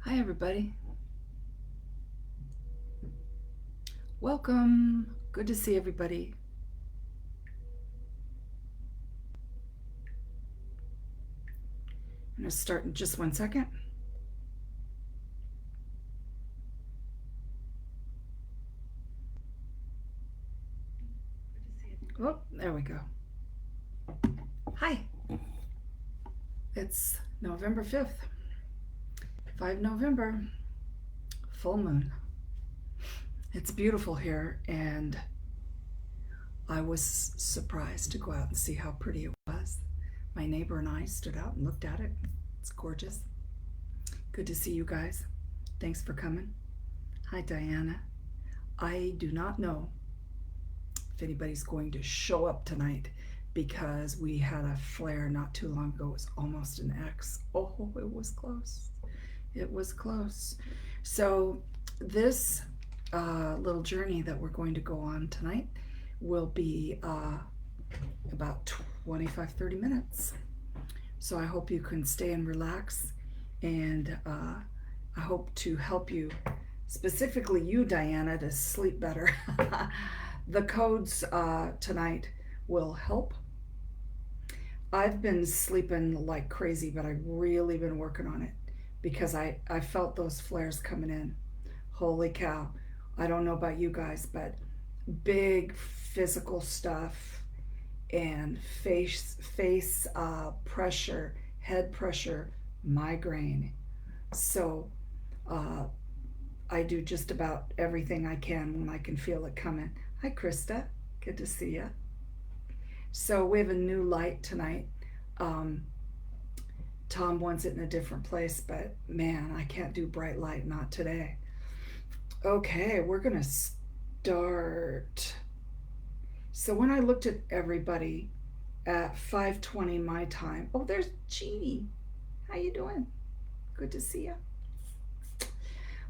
Hi, everybody. Welcome. Good to see everybody. I'm going to start in just 1 second. Oh, there we go. Hi. It's November 5th, 5 November, full moon. It's beautiful here, and I was surprised to go out and see how pretty it was. My neighbor and I stood out and looked at it. It's gorgeous. Good to see you guys. Thanks for coming. Hi, Diana. I do not know if anybody's going to show up tonight because we had a flare not too long ago. It was almost an X. Oh, it was close. It was close. So this little journey that we're going to go on tonight will be about 25-30 minutes. So I hope you can stay and relax, and I hope to help you, specifically you, Diana, to sleep better. The codes tonight will help. I've been sleeping like crazy, but I've really been working on it because I felt those flares coming in. Holy cow. I don't know about you guys, but big physical stuff and face pressure, head pressure, migraine. So I do just about everything I can when I can feel it coming. Hi, Krista. Good to see you. So we have a new light tonight. Tom wants it in a different place, but man, I can't do bright light, not today. Okay, we're gonna start. So when I looked at everybody at 5:20 my time, oh, there's Jeannie. How you doing? Good to see you.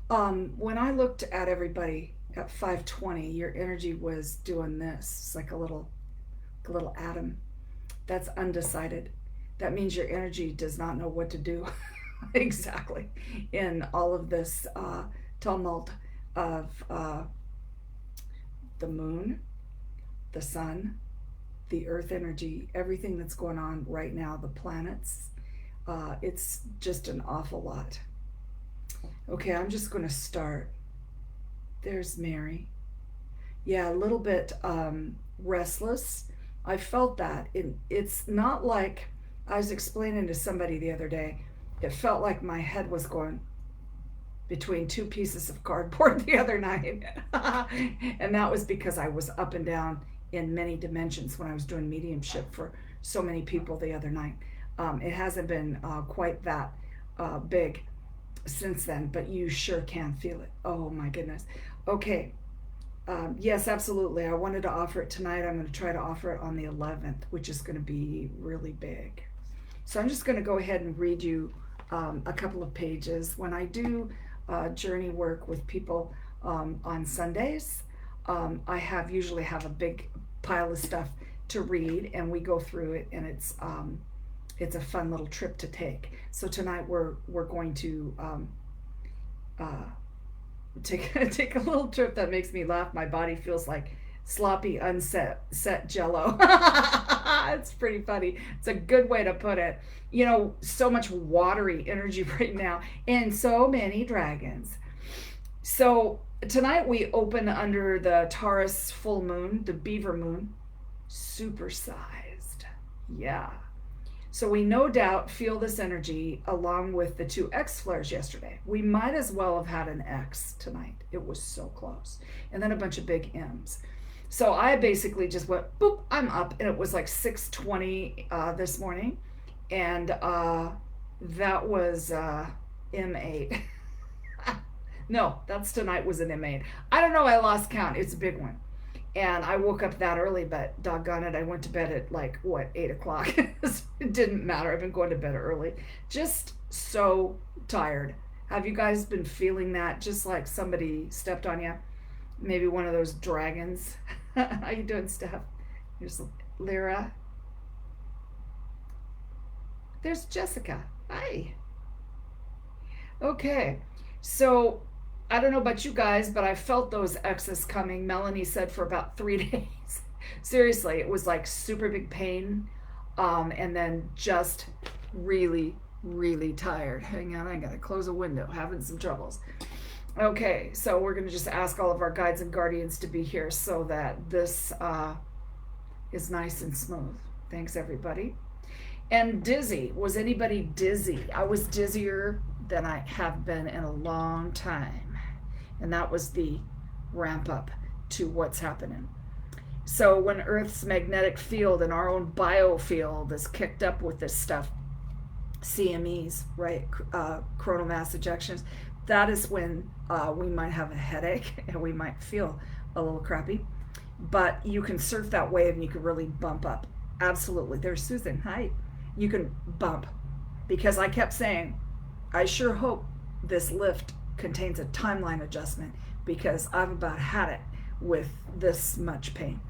When I looked at everybody at 5:20, your energy was doing this. It's like a little atom. That's undecided. That means your energy does not know what to do exactly in all of this tumult of the moon, the sun, the earth energy, everything that's going on right now, the planets. It's just an awful lot. Okay, I'm just going to start. There's Mary. Yeah, a little bit restless. I felt that. It's not like, I was explaining to somebody the other day, it felt like my head was going between two pieces of cardboard the other night. And that was because I was up and down in many dimensions when I was doing mediumship for so many people the other night. It hasn't been quite that big since then, but you sure can feel it. Oh my goodness. Okay. Yes, absolutely. I wanted to offer it tonight. I'm going to try to offer it on the 11th, which is going to be really big. So I'm just going to go ahead and read you a couple of pages. When I do journey work with people on Sundays, I usually have a big pile of stuff to read, and we go through it, and it's a fun little trip to take. So tonight we're going to take a little trip that makes me laugh. My body feels like sloppy unset jello. It's pretty funny. It's a good way to put it. You know, so much watery energy right now, and so many dragons. So tonight we open under the Taurus full moon, the beaver moon, supersized. Yeah. So we no doubt feel this energy along with the two X flares yesterday. We might as well have had an X tonight. It was so close. And then a bunch of big M's. So I basically just went, boop, I'm up. And it was like 6:20 this morning. And that was M8. No, that's tonight was an M8. I don't know, I lost count. It's a big one. And I woke up that early, but doggone it, I went to bed at like, 8 o'clock. It didn't matter. I've been going to bed early. Just so tired. Have you guys been feeling that? Just like somebody stepped on you? Maybe one of those dragons. How you doing, Steph? Here's Lyra. There's Jessica. Hi. Okay, so I don't know about you guys, but I felt those X's coming. Melanie said for about 3 days. Seriously, it was like super big pain, and then just really, really tired. Hang on, I gotta close a window, having some troubles. Okay, so we're gonna just ask all of our guides and guardians to be here so that this is nice and smooth. Thanks, everybody. And dizzy. Was anybody dizzy? I was dizzier than I have been in a long time. And that was the ramp up to what's happening. So when Earth's magnetic field and our own biofield is kicked up with this stuff, CMEs, right, coronal mass ejections, that is when we might have a headache and we might feel a little crappy. But you can surf that wave and you can really bump up. Absolutely. There's Susan. Hi. You can bump. Because I kept saying, I sure hope this lift contains a timeline adjustment because I've about had it with this much pain.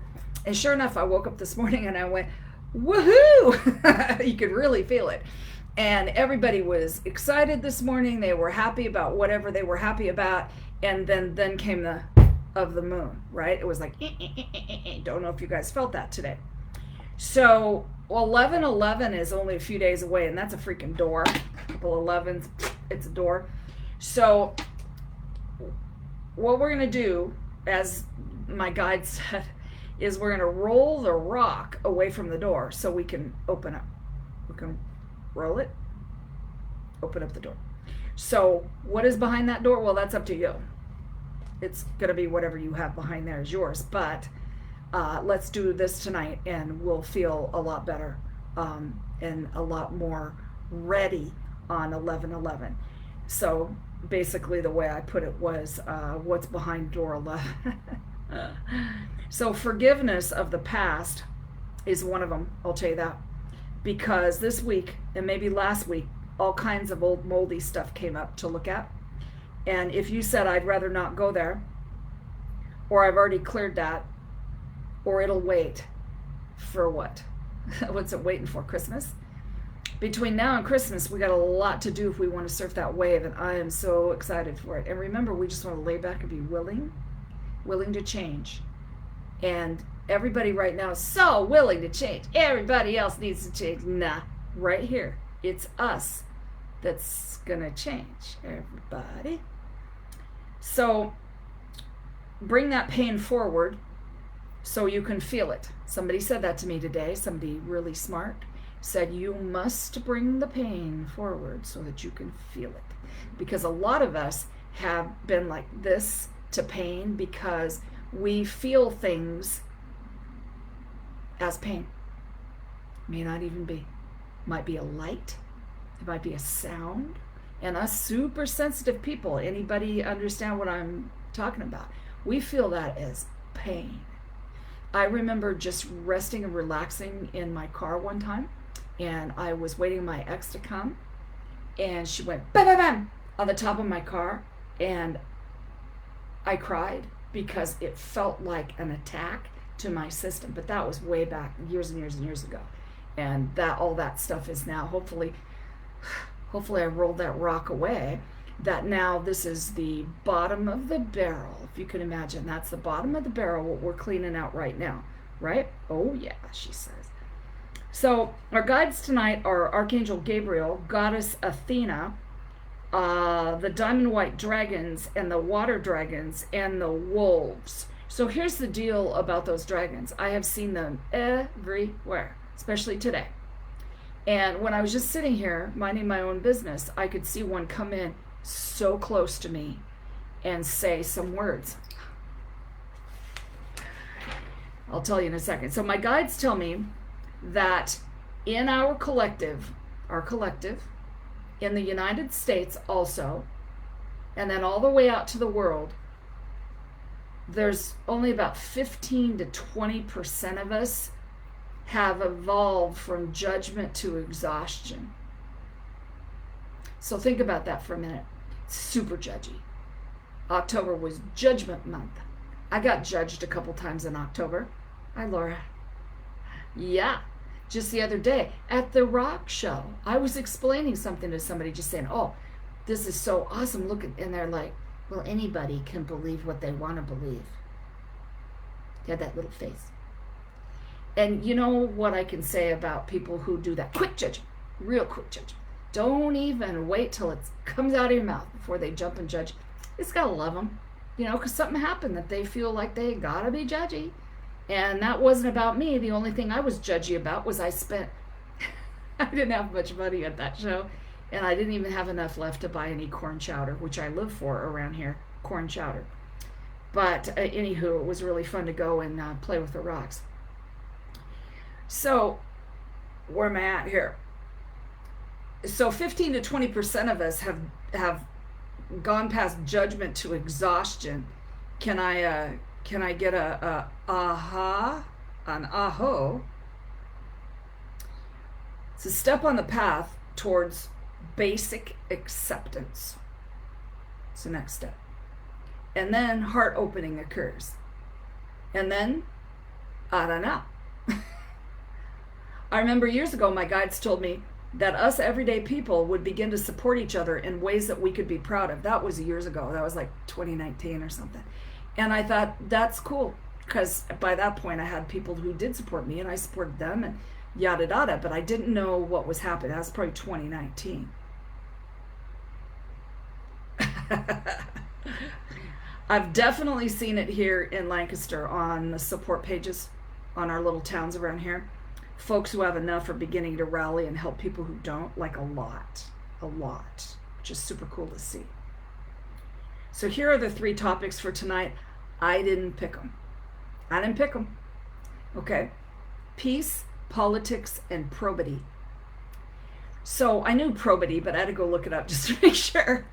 And sure enough, I woke up this morning and I went, woohoo! You could really feel it. And everybody was excited this morning. They were happy about whatever they were happy about. And then came the of the moon, right? It was like, don't know if you guys felt that today. So 11/11 is only a few days away, and that's a freaking door. A couple 11s, it's a door. So what we're going to do, as my guide said, is we're going to roll the rock away from the door so we can open up. We can roll it, open up the door. So what is behind that door? Well, that's up to you. It's going to be whatever you have behind there is yours, but let's do this tonight and we'll feel a lot better and a lot more ready on 11/11. So basically the way I put it was what's behind door 11. So forgiveness of the past is one of them, I'll tell you that, because this week and maybe last week all kinds of old moldy stuff came up to look at. And if you said I'd rather not go there, or I've already cleared that, or it'll wait for what? What's it waiting for? Christmas? Between now and Christmas, we got a lot to do if we want to surf that wave, and I am so excited for it. And remember, we just want to lay back and be willing to change. And everybody right now is so willing to change. Everybody else needs to change. Nah, right here. It's us that's gonna change, everybody. So bring that pain forward so you can feel it. Somebody said that to me today, somebody really smart said you must bring the pain forward so that you can feel it. Because a lot of us have been like this to pain because we feel things as pain. May not even be. Might be a light. It might be a sound. And us super sensitive people, anybody understand what I'm talking about? We feel that as pain. I remember just resting and relaxing in my car one time, and I was waiting my ex to come, and she went bam, bam, bam on the top of my car, and I cried because it felt like an attack to my system. But that was way back, years and years and years ago. And that all that stuff is now, hopefully I rolled that rock away, that now this is the bottom of the barrel. If you can imagine, that's the bottom of the barrel, what we're cleaning out right now, right? Oh yeah, she says. So our guides tonight are Archangel Gabriel, Goddess Athena, the diamond white dragons and the water dragons and the wolves. So here's the deal about those dragons. I have seen them everywhere, especially today. And when I was just sitting here minding my own business, I could see one come in so close to me and say some words. I'll tell you in a second. So my guides tell me that in our collective, in the United States also, and then all the way out to the world, there's only about 15 to 20% of us have evolved from judgment to exhaustion. So think about that for a minute. Super judgy. October was judgment month. I got judged a couple times in October. Hi, Laura. Yeah, just the other day at the rock show, I was explaining something to somebody, just saying, oh, this is so awesome. Look at, and they're like, well, anybody can believe what they want to believe. They had that little face. And you know what I can say about people who do that? Quick judging, real quick judging. Don't even wait till it comes out of your mouth before they jump and judge. It's gotta love them, because something happened that they feel like they gotta be judgy. And that wasn't about me. The only thing I was judgy about was I didn't have much money at that show, and I didn't even have enough left to buy any corn chowder, which I live for around here, corn chowder. But anywho, it was really fun to go and play with the rocks. So, where am I at here? So 15 to 20% of us have gone past judgment to exhaustion. Can I get an aho? It's a step on the path towards basic acceptance. It's the next step. And then heart opening occurs. And then, I don't know. I remember years ago my guides told me that us everyday people would begin to support each other in ways that we could be proud of. That was years ago. That was like 2019 or something. And I thought, that's cool, because by that point I had people who did support me and I supported them and yada yada, but I didn't know what was happening. That was probably 2019. I've definitely seen it here in Lancaster on the support pages on our little towns around here. Folks who have enough are beginning to rally and help people who don't, like a lot, which is super cool to see. So here are the 3 topics for tonight. I didn't pick them. Okay. Peace, politics, and probity. So I knew probity, but I had to go look it up just to make sure.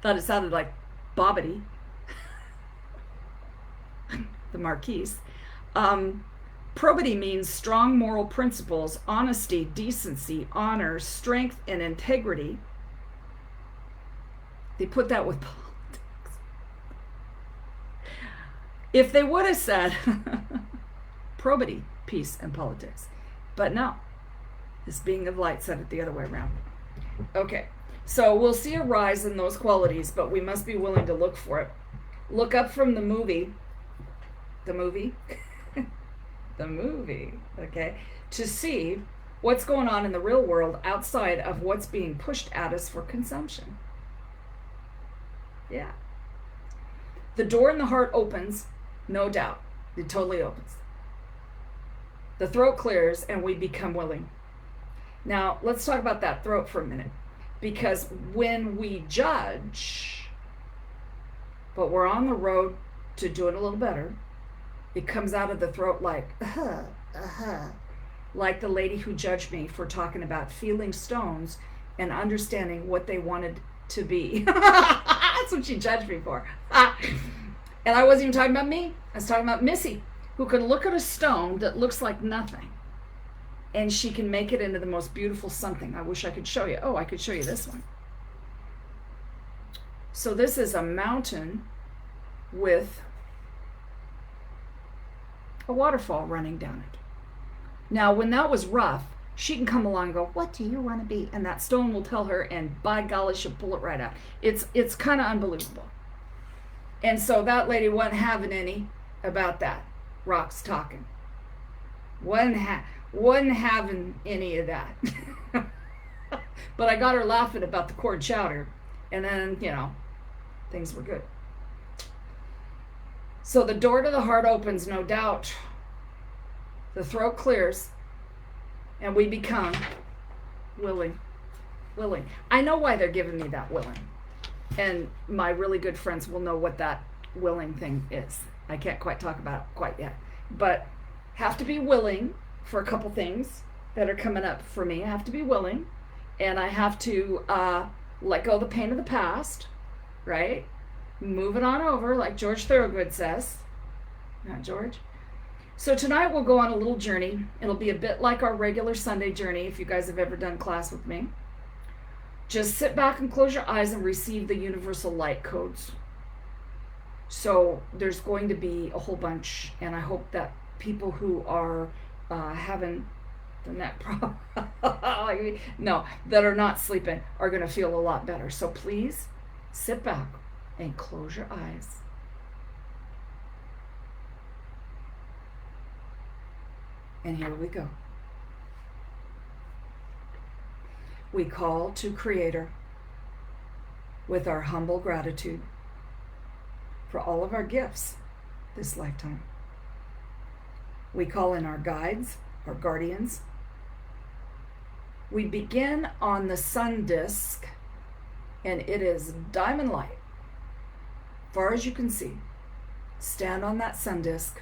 Thought it sounded like Bobbity, the Marquise. Probity means strong moral principles, honesty, decency, honor, strength, and integrity. They put that with politics. If they would have said probity, peace, and politics. But no, this being of light said it the other way around. Okay, so we'll see a rise in those qualities, but we must be willing to look for it. Look up from the movie, okay, to see what's going on in the real world outside of what's being pushed at us for consumption. Yeah. The door in the heart opens, no doubt. It totally opens. The throat clears and we become willing. Now, let's talk about that throat for a minute. Because when we judge, but we're on the road to doing a little better, it comes out of the throat like, like the lady who judged me for talking about feeling stones and understanding what they wanted to be. That's what she judged me for. And I wasn't even talking about me. I was talking about Missy, who can look at a stone that looks like nothing, and she can make it into the most beautiful something. I wish I could show you. Oh, I could show you this one. So this is a mountain with a waterfall running down it. Now, when that was rough, she can come along and go, what do you want to be? And that stone will tell her, and by golly, she'll pull it right out. It's kind of unbelievable. And so that lady wasn't having any about that. Rocks talking. Wasn't having any of that. But I got her laughing about the corn chowder, and then, things were good. So the door to the heart opens, no doubt. The throat clears, and we become willing. I know why they're giving me that willing. And my really good friends will know what that willing thing is. I can't quite talk about it quite yet. But have to be willing for a couple things that are coming up for me. I have to be willing. And I have to let go of the pain of the past, right? Move it on over, like George Thorogood says. Not George. So tonight we'll go on a little journey. It'll be a bit like our regular Sunday journey, if you guys have ever done class with me. Just sit back and close your eyes and receive the universal light codes. So there's going to be a whole bunch, and I hope that people who are having the neck problem. No, that are not sleeping are going to feel a lot better. So please sit back and close your eyes. And here we go. We call to Creator with our humble gratitude for all of our gifts this lifetime. We call in our guides, our guardians. We begin on the sun disk, and it is diamond light, far as you can see. Stand on that sun disk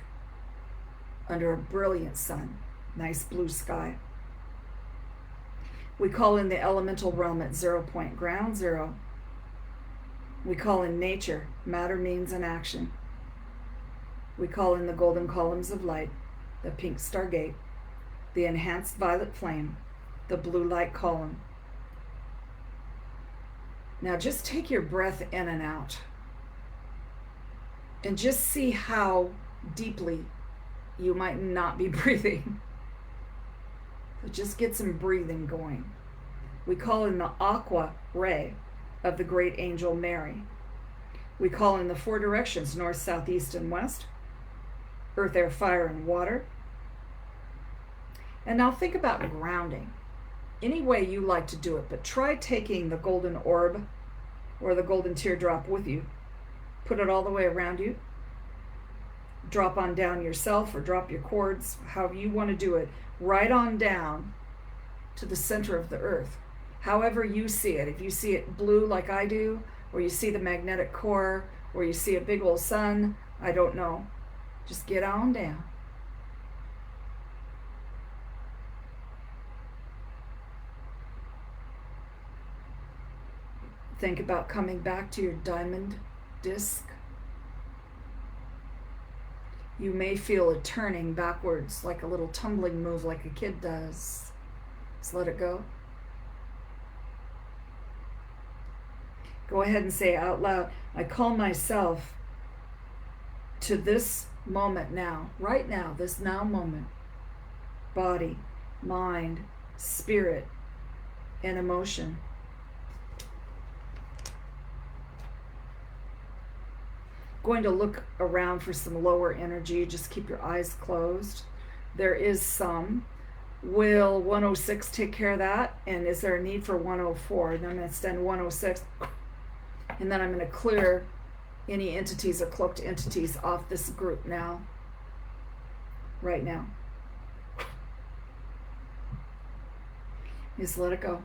under a brilliant sun, nice blue sky. We call in the elemental realm at 0 point, ground zero. We call in nature, matter, means, and action. We call in the golden columns of light, the pink stargate, the enhanced violet flame, the blue light column. Now just take your breath in and out and just see how deeply you might not be breathing. So just get some breathing going. We call in the aqua ray of the great angel Mary. We call in the 4 directions, north, south, east, and west, earth, air, fire, and water. And now think about grounding. Any way you like to do it, but try taking the golden orb or the golden teardrop with you. Put it all the way around you. Drop on down yourself or drop your cords, however you want to do it, right on down to the center of the earth. However you see it. If you see it blue like I do, or you see the magnetic core, or you see a big old sun, I don't know. Just get on down. Think about coming back to your diamond disc. You may feel a turning backwards, like a little tumbling move like a kid does. Just let it go. Go ahead and say out loud, I call myself to this moment now, right now, this now moment. Body, mind, spirit, and emotion. Going to look around for some lower energy. Just keep your eyes closed. There is some. Will 106 take care of that? And is there a need for 104? And I'm going to extend 106. And then I'm going to clear any entities or cloaked entities off this group now. Right now. Just let it go.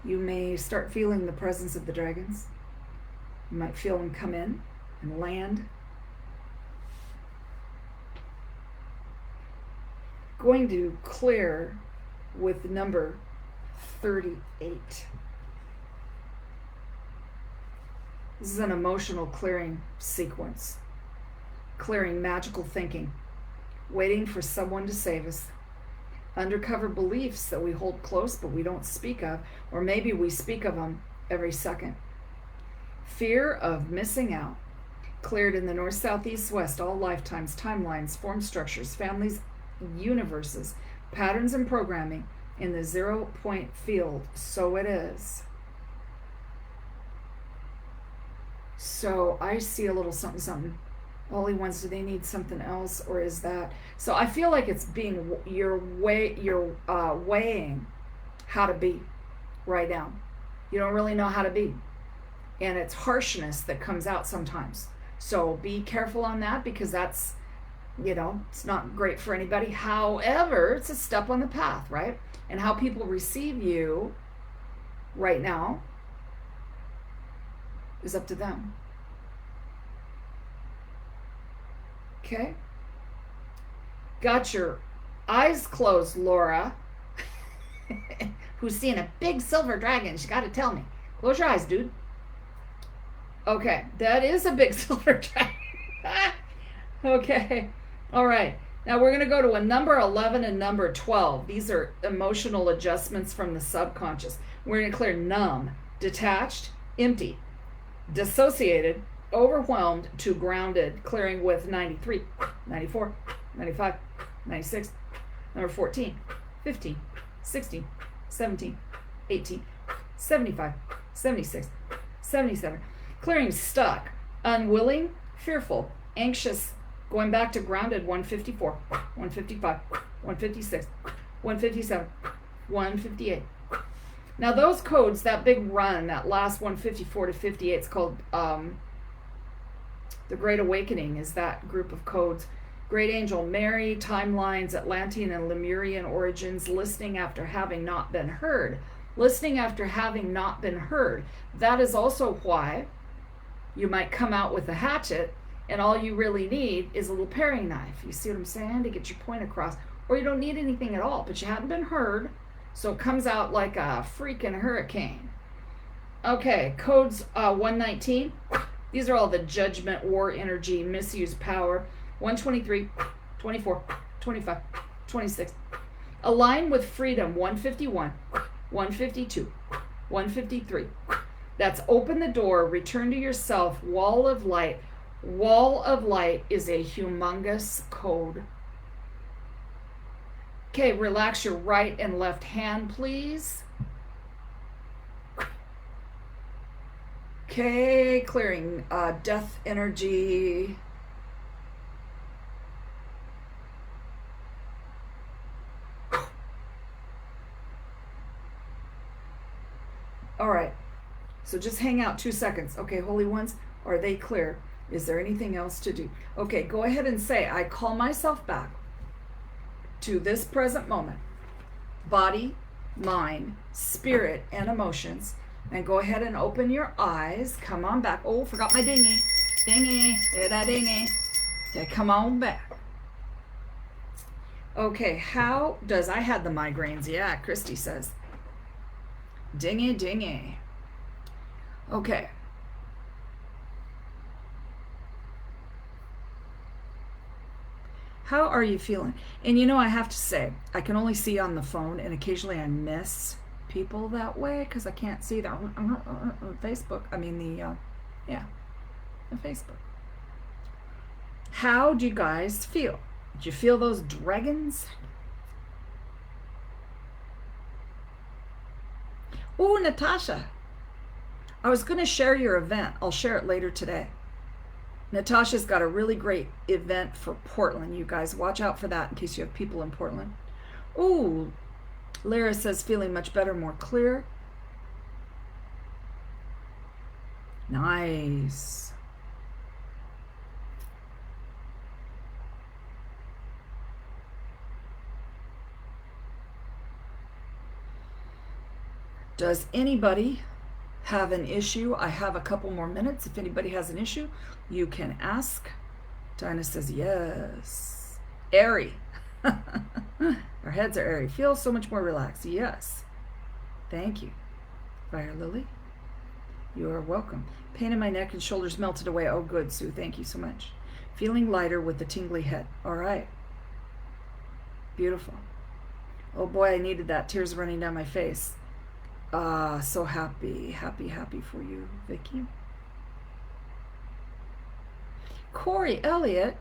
You may start feeling the presence of the dragons. You might feel them come in and land. Going to clear with number 38. This is an emotional clearing sequence. Clearing magical thinking. Waiting for someone to save us. Undercover beliefs that we hold close but we don't speak of, or maybe we speak of them every second. Fear of missing out. Cleared in the north, south, east, west, all lifetimes, timelines, form structures, families, universes, patterns and programming in the 0 point field. So it is. So I see a little something, something. Holy ones, do they need something else, or is that? So I feel like it's being you're weighing how to be right now. You don't really know how to be, and it's harshness that comes out sometimes. So be careful on that, because that's, it's not great for anybody. However, it's a step on the path, right? And how people receive you right now is up to them. Okay? Got your eyes closed, Laura, who's seeing a big silver dragon. She got to tell me. Close your eyes, dude. Okay, that is a big silver dragon. Okay, all right. Now we're going to go to a number 11 and number 12. These are emotional adjustments from the subconscious. We're going to clear numb, detached, empty, dissociated, overwhelmed to grounded, clearing with 93, 94, 95, 96, number 14, 15, 16, 17, 18, 75, 76, 77, clearing stuck, unwilling, fearful, anxious, going back to grounded, 154, 155, 156, 157, 158. Now those codes, that big run, that last 154 to 58, it's called the Great Awakening, is that group of codes. Great Angel Mary, timelines, Atlantean and Lemurian origins, listening after having not been heard. Listening after having not been heard. That is also why you might come out with a hatchet and all you really need is a little paring knife. You see what I'm saying? To get your point across. Or you don't need anything at all, but you haven't been heard, so it comes out like a freaking hurricane. Okay, codes 119. These are all the judgment, war energy, misuse power. 123, 24, 25, 26. Align with freedom, 151, 152, 153. That's open the door, return to yourself, wall of light. Wall of light is a humongous code. Okay, relax your right and left hand, please. Okay, clearing death energy. All right, so just hang out 2 seconds. Okay, holy ones, are they clear? Is there anything else to do? Okay, go ahead and say, I call myself back to this present moment, body, mind, spirit, and emotions. And go ahead and open your eyes. Come on back. Oh, forgot my dingy. Dingy. Hear that dingy? Okay, come on back. Okay, how does, I had the migraines. Yeah, Christy says. Dingy, dingy. Okay. How are you feeling? And you know, I have to say, I can only see on the phone, and occasionally I miss people that way because I can't see that on Facebook. I mean the Facebook. How do you guys feel? Did you feel those dragons? Oh, Natasha, I was going to share your event. I'll share it later today. Natasha's got a really great event for Portland. You guys watch out for that in case you have people in Portland. Ooh, Lyra says feeling much better, more clear. Nice. Does anybody have an issue? I have a couple more minutes. If anybody has an issue, you can ask. Dinah says yes. Airy. Our heads are airy. Feel so much more relaxed. Yes. Thank you. Fire Lily, you are welcome. Pain in my neck and shoulders melted away. Oh, good, Sue. Thank you so much. Feeling lighter with the tingly head. All right. Beautiful. Oh boy, I needed that. Tears running down my face. So happy for you, Vicky. Corey Elliott,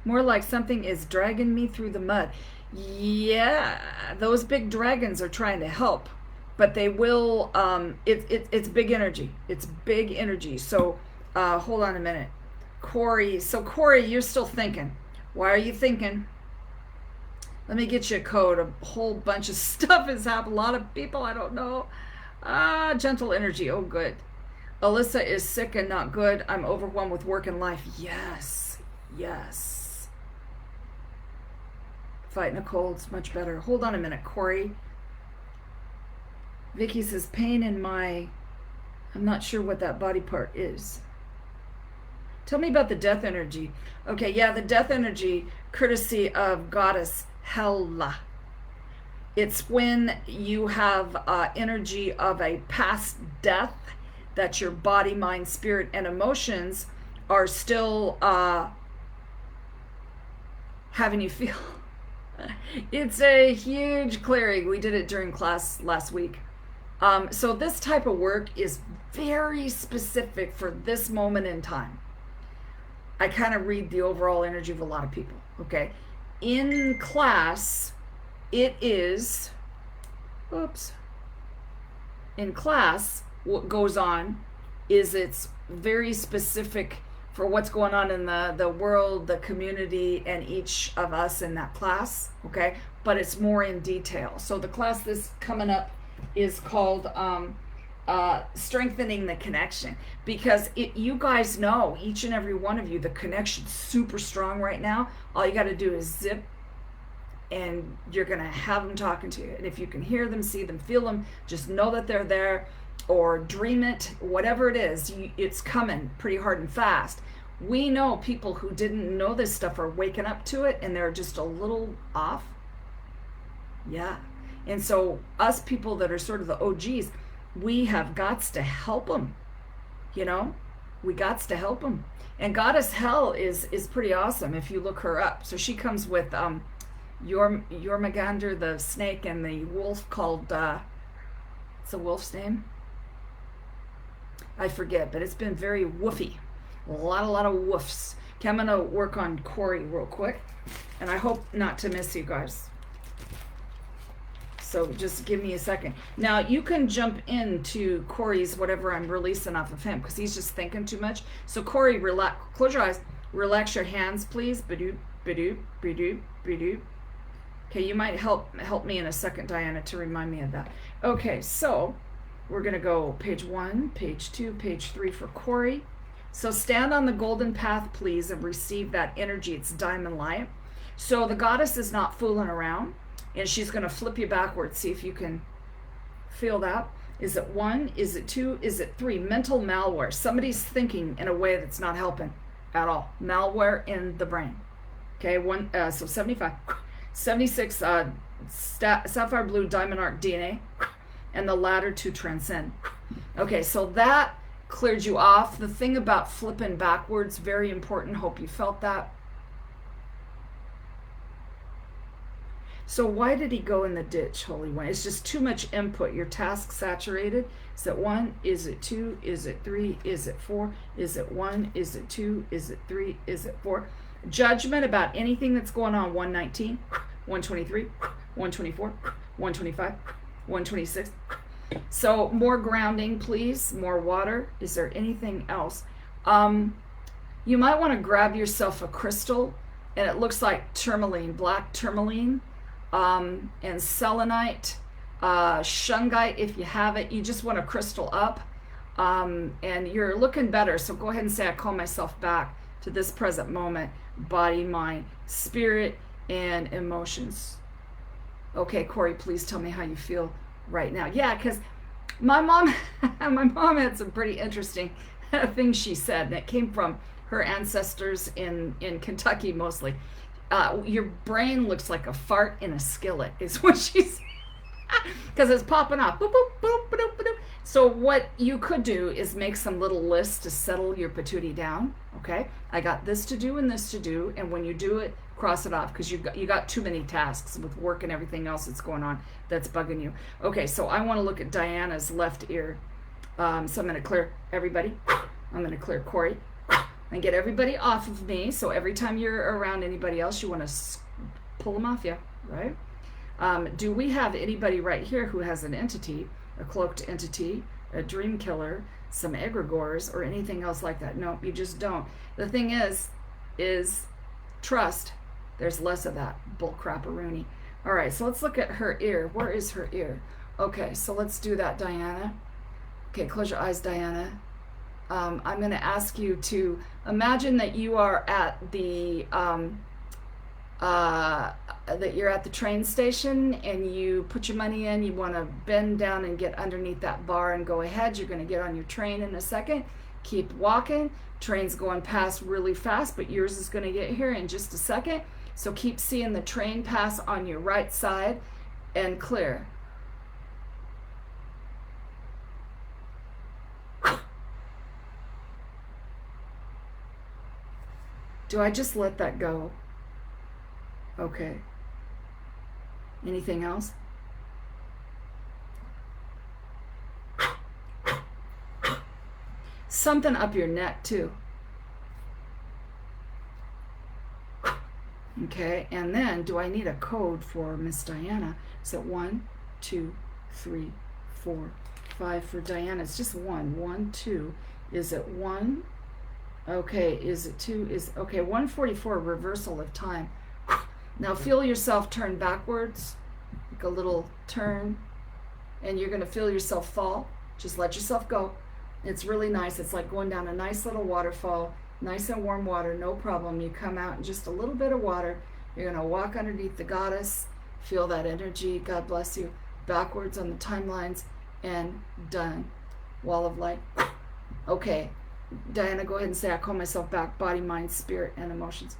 more like something is dragging me through the mud. Yeah, those big dragons are trying to help, but they will, it's big energy. It's big energy. So hold on a minute. Corey, you're still thinking. Why are you thinking? Let me get you a code. A whole bunch of stuff has happened. A lot of people, I don't know. Gentle energy. Oh, good. Alyssa is sick and not good. I'm overwhelmed with work and life. Yes. Yes. Fighting a cold's much better. Hold on a minute, Corey. Vicky says pain in my, I'm not sure what that body part is. Tell me about the death energy. Okay, yeah, the death energy, courtesy of goddess Hela. It's when you have energy of a past death that your body, mind, spirit, and emotions are still having you feel. It's a huge clearing. We did it during class last week. So this type of work is very specific for this moment in time. I kind of read the overall energy of a lot of people, okay? In class, it is, oops, in class, what goes on is it's very specific for what's going on in the world, the community, and each of us in that class, okay? But it's more in detail. So the class that's coming up is called Strengthening the Connection, because you guys know, each and every one of you, the connection's super strong right now. All you got to do is zip, and you're going to have them talking to you. And if you can hear them, see them, feel them, just know that they're there, or dream it, whatever it is, it's coming pretty hard and fast. We know people who didn't know this stuff are waking up to it, and they're just a little off. Yeah. And so us people that are sort of the OGs, we have gots to help them. You know, we gots to help them. And Goddess Hell is pretty awesome if you look her up. So she comes with Jormungandr, the snake, and the wolf called it's a wolf's name, I forget, but it's been very woofy. A lot of woofs. Okay, I'm gonna work on Corey real quick, and I hope not to miss you guys. So just give me a second. Now you can jump into Corey's whatever I'm releasing off of him, because he's just thinking too much. So Corey, relax, close your eyes, relax your hands, please. Ba-doop, ba-doop, ba-doop, ba-doop. Okay, you might help me in a second, Diana, to remind me of that. Okay, so we're gonna go page 1, page 2, page 3 for Corey. So stand on the golden path, please, and receive that energy. It's diamond light. So the goddess is not fooling around, and she's gonna flip you backwards. See if you can feel that. Is it 1? Is it 2? Is it 3? Mental malware. Somebody's thinking in a way that's not helping at all. Malware in the brain. Okay, so 75. 76 sapphire blue diamond arc DNA, and the ladder to transcend. Okay, so that cleared you off. The thing about flipping backwards, very important. Hope you felt that. So why did he go in the ditch, Holy One? It's just too much input. Your task saturated. Is it 1? Is it 2? Is it 3? Is it 4? Is it 1? Is it 2? Is it 3? Is it 4? Judgment about anything that's going on. 119, 123, 124, 125, 126. So more grounding, please. More water. Is there anything else? You might want to grab yourself a crystal, and it looks like tourmaline, black tourmaline, and selenite, shungite if you have it. You just want a crystal up, and you're looking better. So go ahead and say, I call myself back to this present moment, body, mind, spirit, and emotions. Okay, Corey, please tell me how you feel right now. Yeah, because my mom had some pretty interesting things she said, and it came from her ancestors in Kentucky mostly. Your brain looks like a fart in a skillet, is what she said, because it's popping off. Boop, boop, boop, boop, boop. So what you could do is make some little lists to settle your patootie down. Okay, I got this to do and this to do, and when you do it, cross it off, because you got too many tasks with work and everything else that's going on that's bugging you. Okay, so I want to look at Diana's left ear. So I'm going to clear everybody. I'm going to clear Corey and get everybody off of me. So every time you're around anybody else, you want to pull them off you, right? Do we have anybody right here who has an entity, a cloaked entity, a dream killer, some egregores, or anything else like that? No, you just don't. The thing is trust. There's less of that bull crap-a-rooney. All right, so let's look at her ear. Where is her ear? Okay, so let's do that, Diana. Okay, close your eyes, Diana. I'm going to ask you to imagine that you are at the that you're at the train station, and you put your money in. You want to bend down and get underneath that bar and go ahead. You're going to get on your train in a second. Keep walking. Train's going past really fast, but yours is going to get here in just a second. So keep seeing the train pass on your right side and clear. Do I just let that go? Okay. Anything else? something up your neck too. Okay, and then do I need a code for Miss Diana? Is it 1, 2, 3, 4, 5 for Diana? It's just 1, 1, 2. Is it 1? Okay, is it 2? Is okay, 144, reversal of time. Now feel yourself turn backwards, like a little turn, and you're going to feel yourself fall. Just let yourself go. It's really nice. It's like going down a nice little waterfall, nice and warm water, no problem. You come out in just a little bit of water. You're going to walk underneath the goddess, feel that energy, God bless you, backwards on the timelines, and done. Wall of light. Okay, Diana, go ahead and say, I call myself back, body, mind, spirit, and emotions.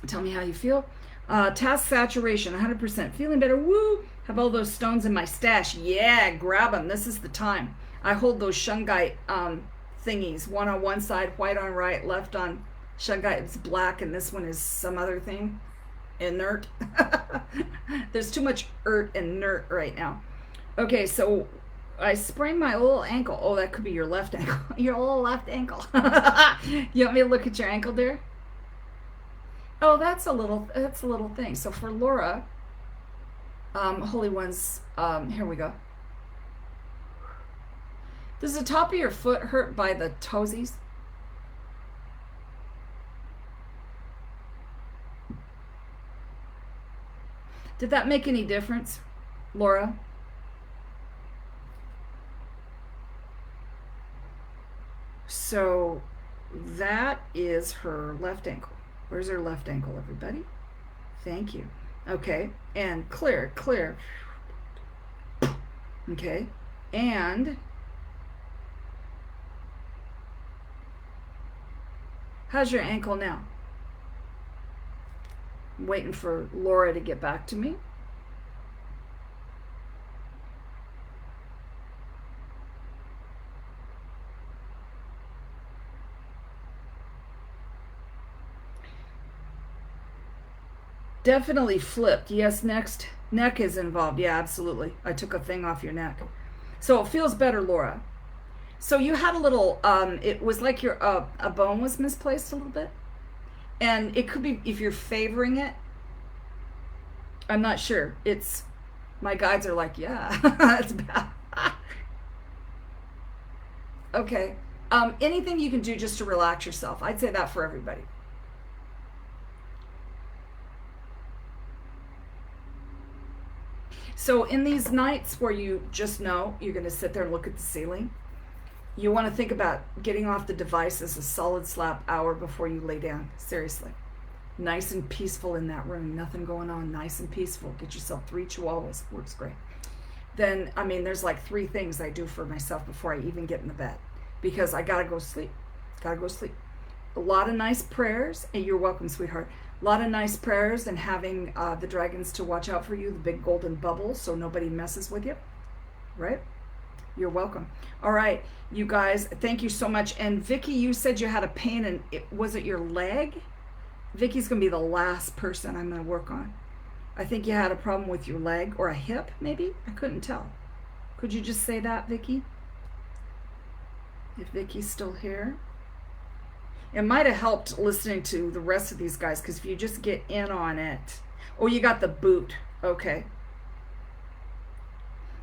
Tell me how you feel. Task saturation, 100%. Feeling better, woo! Have all those stones in my stash. Yeah, grab them. This is the time. I hold those shungite thingies, one on one side, white on right, left on shungite. It's black, and this one is some other thing. Inert. There's too much and nert right now. Okay, so I sprained my little ankle. Oh, that could be your left ankle. Your little left ankle. You want me to look at your ankle there? Oh, that's a little thing. So for Laura, Holy Ones, here we go. Does the top of your foot hurt by the toesies? Did that make any difference, Laura? So that is her left ankle. Where's her left ankle, everybody? Thank you. Okay, and clear. Okay, and how's your ankle now? I'm waiting for Laura to get back to me. Definitely flipped. Yes, neck is involved. Yeah, absolutely. I took a thing off your neck. So it feels better, Laura. So you had a little, it was like your a bone was misplaced a little bit. And it could be, if you're favoring it, I'm not sure. My guides are like, yeah, it's bad. Okay. Anything you can do just to relax yourself. I'd say that for everybody. So in these nights where you just know you're going to sit there and look at the ceiling, you want to think about getting off the devices a solid slap hour before you lay down. Seriously. Nice and peaceful in that room. Nothing going on. Nice and peaceful. Get yourself 3 chihuahuas. Works great. Then, there's like 3 things I do for myself before I even get in the bed. Because I got to go sleep. A lot of nice prayers. And you're welcome, sweetheart. A lot of nice prayers and having the dragons to watch out for you. The big golden bubbles so nobody messes with you. Right? You're welcome. All right, you guys, thank you so much. And Vicky, you said you had a pain, and was it your leg? Vicky's going to be the last person I'm going to work on. I think you had a problem with your leg or a hip, maybe? I couldn't tell. Could you just say that, Vicky? If Vicky's still here. It might have helped listening to the rest of these guys, because if you just get in on it. Oh, you got the boot. Okay.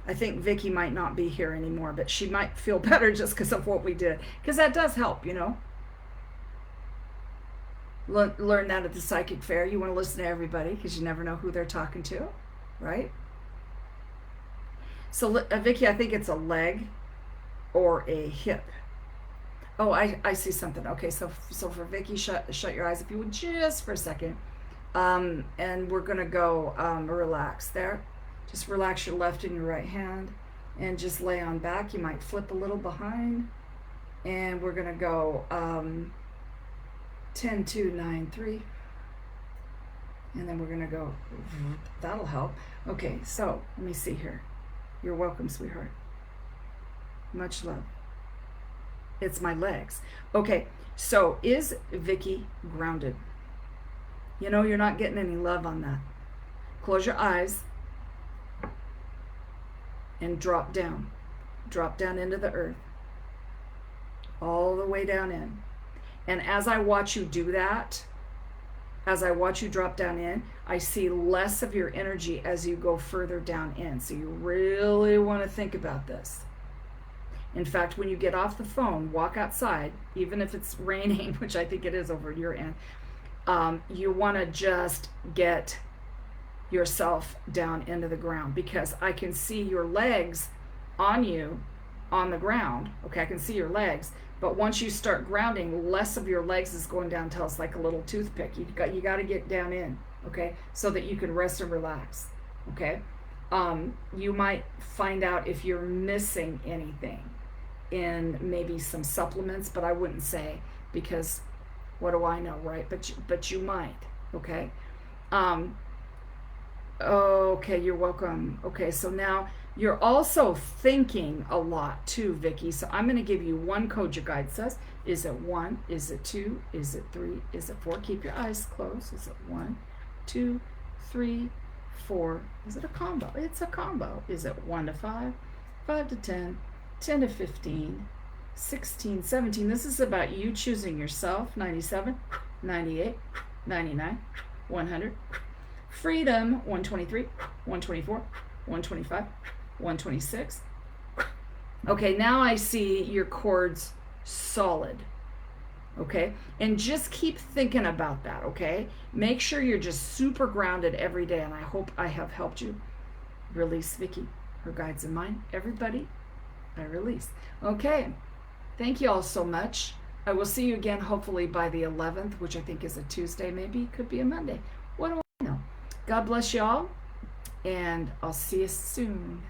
I think Vicky might not be here anymore, but she might feel better just because of what we did. Because that does help, you know. Learn that at the psychic fair. You want to listen to everybody because you never know who they're talking to, right? So, Vicky, I think it's a leg or a hip. Oh, I see something. Okay, so for Vicky, shut your eyes if you would just for a second. And we're going to go relax there. Just relax your left and your right hand and just lay on back. You might flip a little behind. And we're going to go 10, 2, 9, 3. And then we're going to go, that'll help. Okay, so let me see here. You're welcome, sweetheart. Much love. It's my legs. Okay, so is Vicky grounded? You know, you're not getting any love on that. Close your eyes and drop down. Drop down into the earth. all the way down in. And as I watch you do that, as I watch you drop down in, I see less of your energy as you go further down in. So you really want to think about this. In fact, when you get off the phone, walk outside, even if it's raining, which I think it is over your end, you want to just get yourself down into the ground, because I can see your legs on you on the ground. Okay, I can see your legs, but once you start grounding, less of your legs is going down until it's like a little toothpick. You got to get down in, okay, so that you can rest and relax. Okay, you might find out if you're missing anything in maybe some supplements, but I wouldn't say, because what do I know, right? But you might. Okay. Okay, you're welcome. Okay, so now you're also thinking a lot too, Vicky. So I'm going to give you one code your guide says. Is it 1? Is it 2? Is it 3? Is it 4? Keep your eyes closed. Is it 1, 2, 3, 4? Is it a combo? It's a combo. Is it 1 to 5, 5 to 10, 10 to 15, 16, 17? This is about you choosing yourself. 97, 98, 99, 100. Freedom, 123, 124, 125, 126. Okay, now I see your chords solid. Okay, and just keep thinking about that. Okay, make sure you're just super grounded every day, and I hope I have helped you. Release Vicky, her guides and mine. Everybody, I release. Okay, thank you all so much. I will see you again hopefully by the 11th, which I think is a Tuesday, maybe could be a Monday. What do I know? God bless y'all, and I'll see you soon.